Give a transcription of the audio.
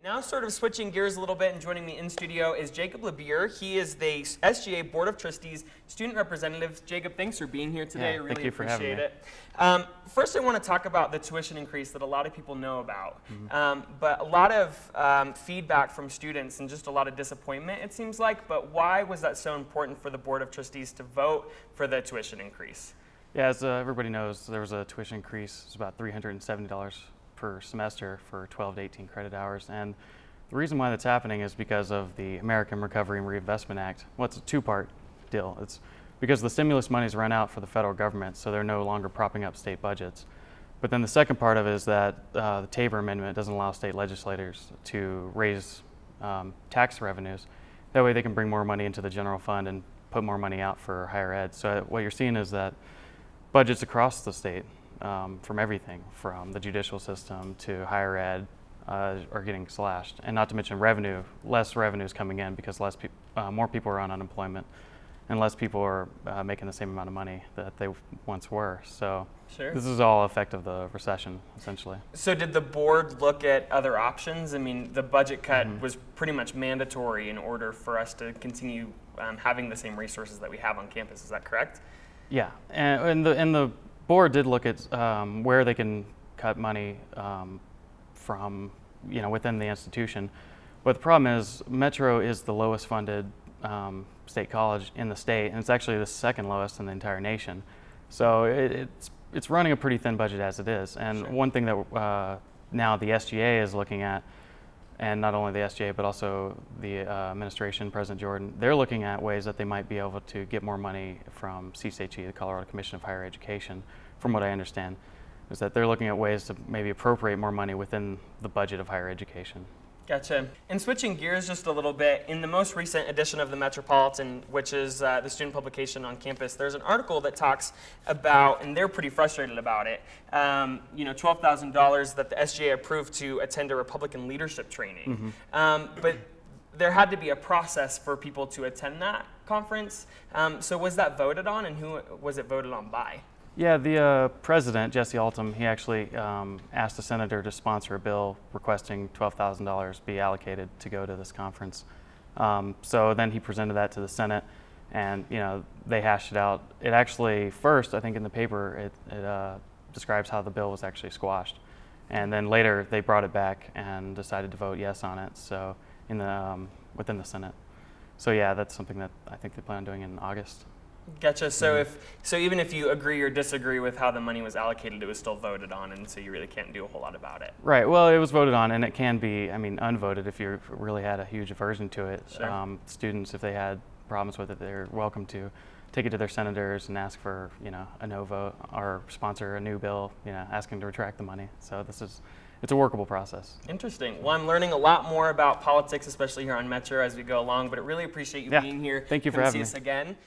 Now sort of switching gears a little bit and joining me in studio is Jacob LaBure. He is the SGA Board of Trustees Student Representative. Jacob, thanks for being here today. Yeah, I really thank you for appreciate having it. First, I want to talk about the tuition increase that a lot of people know about. But a lot of feedback from students and just a lot of disappointment, it seems like. But why was that so important for the Board of Trustees to vote for the tuition increase? Yeah, as everybody knows, there was a tuition increase. It's about $370 per semester for 12 to 18 credit hours. And the reason why that's happening is because of the American Recovery and Reinvestment Act. Well, it's a two-part deal. It's because the stimulus money's run out for the federal government, so they're no longer propping up state budgets. But then the second part of it is that the Tabor Amendment doesn't allow state legislators to raise tax revenues. That way they can bring more money into the general fund and put more money out for higher ed. So what you're seeing is that budgets across the state, from everything, from the judicial system to higher ed, are getting slashed. And not to mention revenue, less revenue is coming in because more people are on unemployment and less people are making the same amount of money that they once were. So This is all effect of the recession, essentially. So did the board look at other options? I mean, the budget cut was pretty much mandatory in order for us to continue having the same resources that we have on campus. Is that correct? Yeah, and the board did look at where they can cut money from, within the institution. But the problem is Metro is the lowest funded state college in the state, and it's actually the second lowest in the entire nation. So it's running a pretty thin budget as it is. And one thing that now the SGA is looking at, and not only the SGA, but also the administration, President Jordan, they're looking at ways that they might be able to get more money from CSHE, the Colorado Commission of Higher Education, from what I understand, is that they're looking at ways to maybe appropriate more money within the budget of higher education. Gotcha. And switching gears just a little bit, in the most recent edition of the Metropolitan, which is the student publication on campus, there's an article that talks about, and they're pretty frustrated about it, $12,000 that the SGA approved to attend a Republican leadership training. But there had to be a process for people to attend that conference. So was that voted on, and who was it voted on by? Yeah, the president, Jesse Altum, he actually asked the senator to sponsor a bill requesting $12,000 be allocated to go to this conference. So then he presented that to the Senate, and they hashed it out. It actually, first, I think in the paper, it describes how the bill was actually squashed. And then later they brought it back and decided to vote yes on it, so within the Senate. So yeah, that's something that I think they plan on doing in August. Gotcha. So even if you agree or disagree with how the money was allocated, it was still voted on, and so you really can't do a whole lot about it. Right. Well, it was voted on, and it can be, unvoted if you really had a huge aversion to it. Students, if they had problems with it, they're welcome to take it to their senators and ask for, a no vote, or sponsor a new bill, asking to retract the money. So it's a workable process. Interesting. Well, I'm learning a lot more about politics, especially here on Metro as we go along, but I really appreciate you being here. Thank you for having me. See us again.